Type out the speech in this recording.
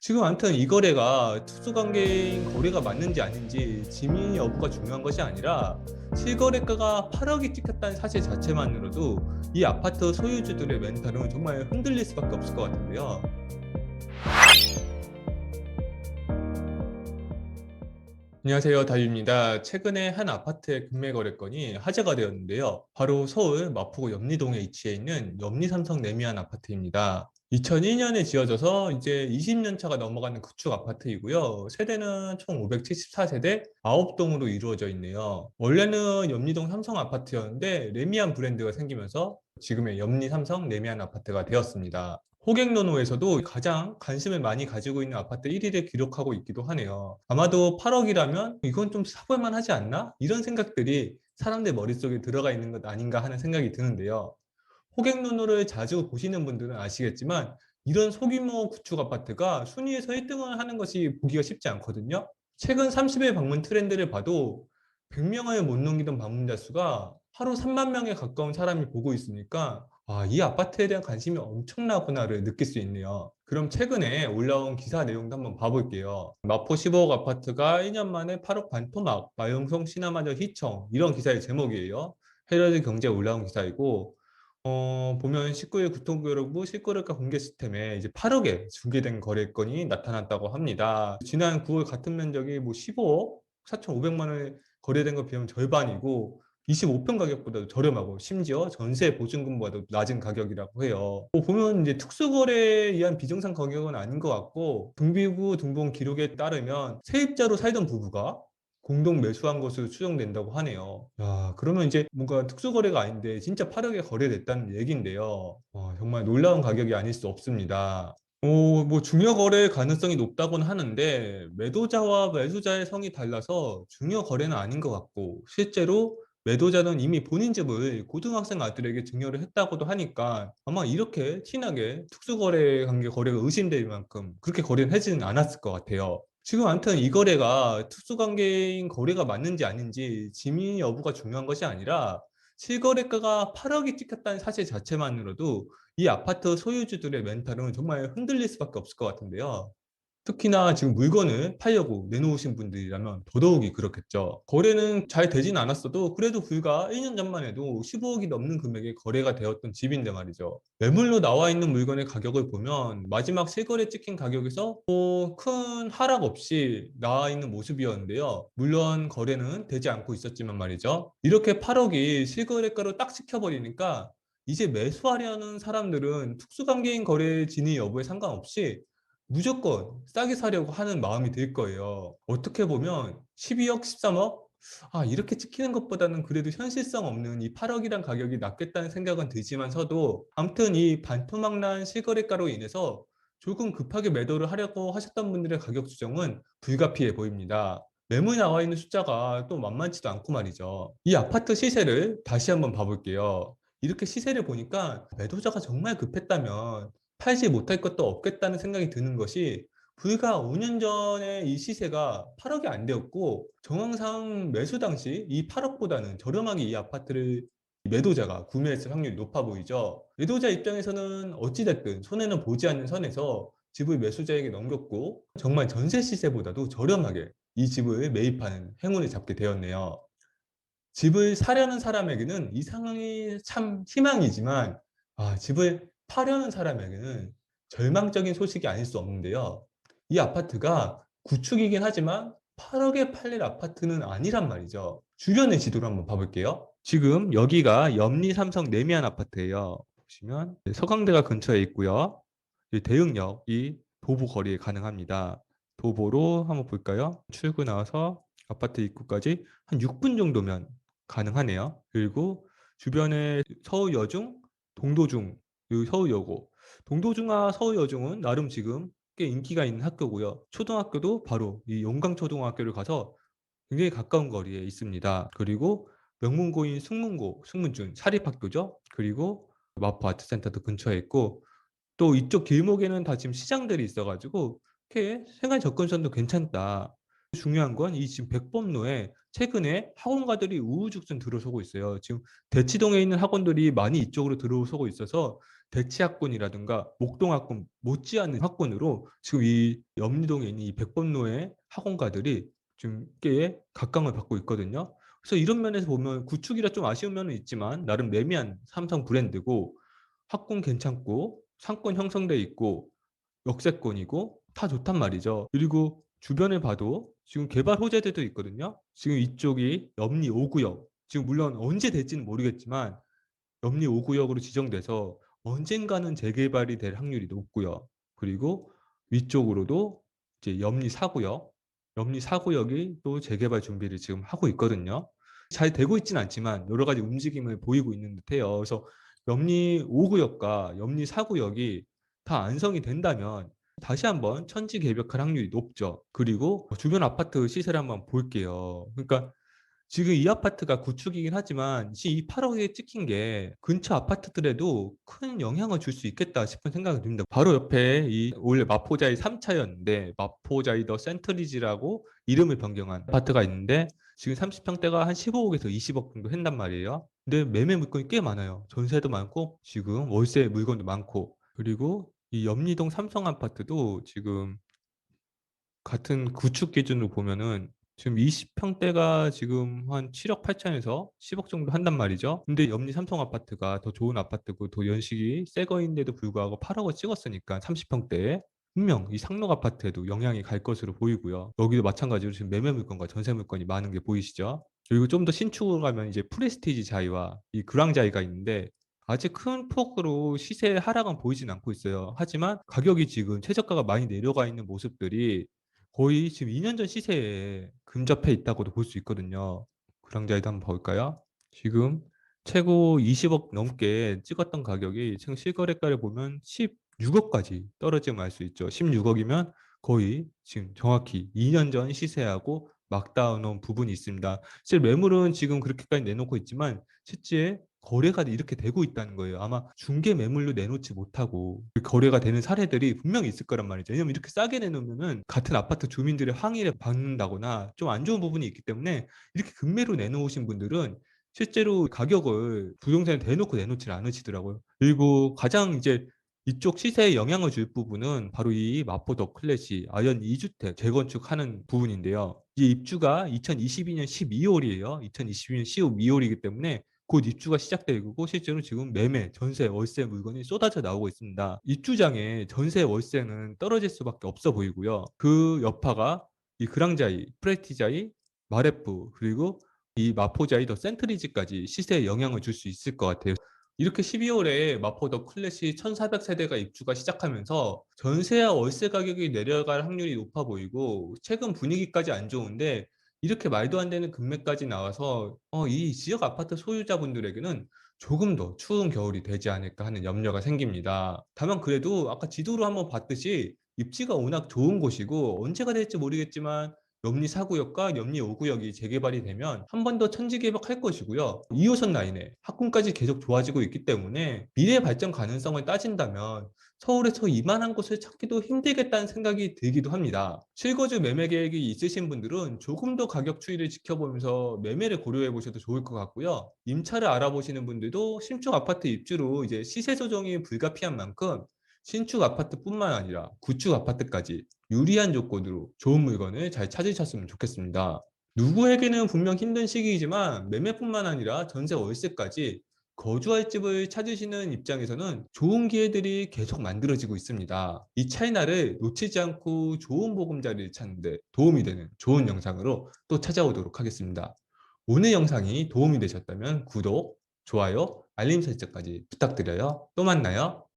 지금 아무튼 이 거래가 특수관계인 거래가 맞는지 아닌지 지민 여부가 중요한 것이 아니라 실거래가가 8억이 찍혔다는 사실 자체만으로도 이 아파트 소유주들의 멘탈은 정말 흔들릴 수밖에 없을 것 같은데요. 안녕하세요, 다유입니다. 최근에 한 아파트의 금매 거래건이 화제가 되었는데요. 바로 서울 마포구 염리동에 위치해 있는 염리삼성 레미안 아파트입니다. 2001년에 지어져서 이제 20년 차가 넘어가는 구축 아파트이고요. 세대는 총 574세대 9동으로 이루어져 있네요. 원래는 염리동 삼성 아파트였는데 레미안 브랜드가 생기면서 지금의 염리삼성 레미안 아파트가 되었습니다. 호갱노노에서도 가장 관심을 많이 가지고 있는 아파트 1위를 기록하고 있기도 하네요. 아마도 8억이라면 이건 좀 사볼만 하지 않나? 이런 생각들이 사람들 머릿속에 들어가 있는 것 아닌가 하는 생각이 드는데요. 호갱노노를 자주 보시는 분들은 아시겠지만 이런 소규모 구축 아파트가 순위에서 1등을 하는 것이 보기가 쉽지 않거든요. 최근 30일 방문 트렌드를 봐도 100명을 못 넘기던 방문자 수가 하루 3만 명에 가까운 사람이 보고 있으니까 이 아파트에 대한 관심이 엄청나구나를 느낄 수 있네요. 그럼 최근에 올라온 기사 내용도 한번 봐볼게요. 마포 15억 아파트가 1년 만에 8억 반토막, 마용성 시나마저 희청 이런 기사의 제목이에요. 헤럴드 경제에 올라온 기사이고 보면 19일 국토교통부 실거래가 공개 시스템에 이제 8억에 중개된 거래건이 나타났다고 합니다. 지난 9월 같은 면적이 뭐 15억 4,500만 원에 거래된 거 비하면 절반이고 25평 가격보다도 저렴하고 심지어 전세 보증금보다도 낮은 가격이라고 해요. 보면 이제 특수거래에 의한 비정상 가격은 아닌 것 같고 등비부 등본 기록에 따르면 세입자로 살던 부부가 공동 매수한 것으로 추정된다고 하네요. 야, 그러면 이제 뭔가 특수거래가 아닌데 진짜 8억에 거래됐다는 얘기인데요. 정말 놀라운 가격이 아닐 수 없습니다. 뭐 중요 거래 가능성이 높다고는 하는데 매도자와 매수자의 성이 달라서 중요 거래는 아닌 것 같고 실제로 매도자는 이미 본인 집을 고등학생 아들에게 증여를 했다고도 하니까 아마 이렇게 티나게 특수거래 관계 거래가 의심될 만큼 그렇게 거래는 하지는 않았을 것 같아요. 지금 아무튼 이 거래가 특수관계인 거래가 맞는지 아닌지 지민 여부가 중요한 것이 아니라 실거래가가 8억이 찍혔다는 사실 자체만으로도 이 아파트 소유주들의 멘탈은 정말 흔들릴 수밖에 없을 것 같은데요. 특히나 지금 물건을 팔려고 내놓으신 분들이라면 더더욱이 그렇겠죠. 거래는 잘 되진 않았어도 그래도 불과 1년 전만 해도 15억이 넘는 금액에 거래가 되었던 집인데 말이죠. 매물로 나와 있는 물건의 가격을 보면 마지막 실거래 찍힌 가격에서 큰 하락 없이 나와 있는 모습이었는데요. 물론 거래는 되지 않고 있었지만 말이죠. 이렇게 8억이 실거래가로 딱 찍혀버리니까 이제 매수하려는 사람들은 특수관계인 거래 진위 여부에 상관없이 무조건 싸게 사려고 하는 마음이 들 거예요. 어떻게 보면 12억, 13억? 이렇게 찍히는 것보다는 그래도 현실성 없는 이 8억이란 가격이 낫겠다는 생각은 들지만서도 아무튼 이 반토막난 실거래가로 인해서 조금 급하게 매도를 하려고 하셨던 분들의 가격 수정은 불가피해 보입니다. 매물 나와 있는 숫자가 또 만만치도 않고 말이죠. 이 아파트 시세를 다시 한번 봐볼게요. 이렇게 시세를 보니까 매도자가 정말 급했다면 팔지 못할 것도 없겠다는 생각이 드는 것이 불과 5년 전에 이 시세가 8억이 안 되었고 정황상 매수 당시 이 8억보다는 저렴하게 이 아파트를 매도자가 구매했을 확률이 높아 보이죠. 매도자 입장에서는 어찌됐든 손해는 보지 않는 선에서 집을 매수자에게 넘겼고 정말 전세 시세보다도 저렴하게 이 집을 매입하는 행운을 잡게 되었네요. 집을 사려는 사람에게는 이 상황이 참 희망이지만 집을 파려는 사람에게는 절망적인 소식이 아닐 수 없는데요. 이 아파트가 구축이긴 하지만 8억에 팔릴 아파트는 아니란 말이죠. 주변의 지도를 한번 봐볼게요. 지금 여기가 염리 삼성 내미안 아파트예요. 보시면 서강대가 근처에 있고요. 이 대흥역이 도보 거리에 가능합니다. 도보로 한번 볼까요? 출구 나와서 아파트 입구까지 한 6분 정도면 가능하네요. 그리고 주변에 서울여중, 동도중, 그리고 서울여고. 동도중과 서울여중은 나름 지금 꽤 인기가 있는 학교고요. 초등학교도 바로 이 용강초등학교를 가서 굉장히 가까운 거리에 있습니다. 그리고 명문고인 승문고, 승문중 사립학교죠. 그리고 마포 아트센터도 근처에 있고 또 이쪽 길목에는 다 지금 시장들이 있어가지고 이렇게 생활 접근성도 괜찮다. 중요한 건 이 지금 백범로에 최근에 학원가들이 우후죽순 들어서고 있어요. 지금 대치동에 있는 학원들이 많이 이쪽으로 들어서고 있어서 대치학군이라든가 목동학군 못지않은 학군으로 지금 이 염리동에 있는 이 백범로의 학원가들이 지금 꽤 각광을 받고 있거든요. 그래서 이런 면에서 보면 구축이라 좀 아쉬운 면은 있지만 나름 매미한 삼성 브랜드고 학군 괜찮고 상권 형성돼 있고 역세권이고 다 좋단 말이죠. 그리고 주변을 봐도 지금 개발 호재들도 있거든요. 지금 이쪽이 염리 5구역. 지금 물론 언제 될지는 모르겠지만 염리 5구역으로 지정돼서 언젠가는 재개발이 될 확률이 높고요. 그리고 위쪽으로도 이제 염리 4구역, 염리 4구역이 또 재개발 준비를 지금 하고 있거든요. 잘 되고 있지는 않지만 여러 가지 움직임을 보이고 있는 듯해요. 그래서 염리 5구역과 염리 4구역이 다 안성이 된다면 다시 한번 천지개벽할 확률이 높죠. 그리고 주변 아파트 시세를 한번 볼게요. 그러니까 지금 이 아파트가 구축이긴 하지만 이 8억에 찍힌 게 근처 아파트들에도 큰 영향을 줄 수 있겠다 싶은 생각이 듭니다. 바로 옆에 이 원래 마포자이 3차였는데 마포자이 더 센트리지라고 이름을 변경한 아파트가 있는데 지금 30평대가 한 15억에서 20억 정도 한단 말이에요. 근데 매매 물건이 꽤 많아요. 전세도 많고 지금 월세 물건도 많고 그리고 이 염리동 삼성 아파트도 지금 같은 구축 기준으로 보면은 지금 20평대가 지금 한 7억 8천에서 10억 정도 한단 말이죠. 근데 옆리 삼성 아파트가 더 좋은 아파트고 더 연식이 새 거인데도 불구하고 8억을 찍었으니까 30평대에 분명 이 상록 아파트에도 영향이 갈 것으로 보이고요. 여기도 마찬가지로 지금 매매 물건과 전세 물건이 많은 게 보이시죠? 그리고 좀 더 신축으로 가면 이제 프레스티지 자이와 이 그랑 자이가 있는데 아직 큰 폭으로 시세 하락은 보이진 않고 있어요. 하지만 가격이 지금 최저가가 많이 내려가 있는 모습들이 거의 지금 2년 전 시세에 근접해 있다고도 볼 수 있거든요. 그랑자이도 한번 볼까요? 지금 최고 20억 넘게 찍었던 가격이 지금 실거래가를 보면 16억까지 떨어짐을 알 수 있죠. 16억이면 거의 지금 정확히 2년 전 시세하고 막다운 온 부분이 있습니다. 실 매물은 지금 그렇게까지 내놓고 있지만 실제 거래가 이렇게 되고 있다는 거예요. 아마 중개 매물로 내놓지 못하고 거래가 되는 사례들이 분명히 있을 거란 말이죠. 왜냐면 이렇게 싸게 내놓으면은 같은 아파트 주민들의 항의를 받는다거나 좀 안 좋은 부분이 있기 때문에 이렇게 급매로 내놓으신 분들은 실제로 가격을 부동산에 대놓고 내놓지를 않으시더라고요. 그리고 가장 이제 이쪽 시세에 영향을 줄 부분은 바로 이 마포 더 클래시 아현 2주택 재건축하는 부분인데요. 이 입주가 2022년 12월이에요. 2022년 12월이기 때문에 곧 입주가 시작되고 실제로 지금 매매, 전세, 월세 물건이 쏟아져 나오고 있습니다. 입주장에 전세, 월세는 떨어질 수밖에 없어 보이고요. 그 여파가 이 그랑자이, 프레티자이, 마레프 그리고 이 마포자이 더 센트리지까지 시세에 영향을 줄 수 있을 것 같아요. 이렇게 12월에 마포 더 클래시 1,400세대가 입주가 시작하면서 전세와 월세 가격이 내려갈 확률이 높아 보이고 최근 분위기까지 안 좋은데 이렇게 말도 안 되는 금매까지 나와서 이 지역 아파트 소유자분들에게는 조금 더 추운 겨울이 되지 않을까 하는 염려가 생깁니다. 다만 그래도 아까 지도로 한번 봤듯이 입지가 워낙 좋은 곳이고 언제가 될지 모르겠지만 염리 4구역과 염리 5구역이 재개발이 되면 한 번 더 천지개벽할 것이고요. 2호선 라인에 학군까지 계속 좋아지고 있기 때문에 미래 발전 가능성을 따진다면 서울에서 이만한 곳을 찾기도 힘들겠다는 생각이 들기도 합니다. 실거주 매매 계획이 있으신 분들은 조금 더 가격 추이를 지켜보면서 매매를 고려해 보셔도 좋을 것 같고요. 임차를 알아보시는 분들도 신축 아파트 입주로 이제 시세 조정이 불가피한 만큼 신축 아파트뿐만 아니라 구축 아파트까지 유리한 조건으로 좋은 물건을 잘 찾으셨으면 좋겠습니다. 누구에게는 분명 힘든 시기이지만 매매뿐만 아니라 전세 월세까지 거주할 집을 찾으시는 입장에서는 좋은 기회들이 계속 만들어지고 있습니다. 이 차이나를 놓치지 않고 좋은 보금자리를 찾는 데 도움이 되는 좋은 영상으로 또 찾아오도록 하겠습니다. 오늘 영상이 도움이 되셨다면 구독, 좋아요, 알림 설정까지 부탁드려요. 또 만나요.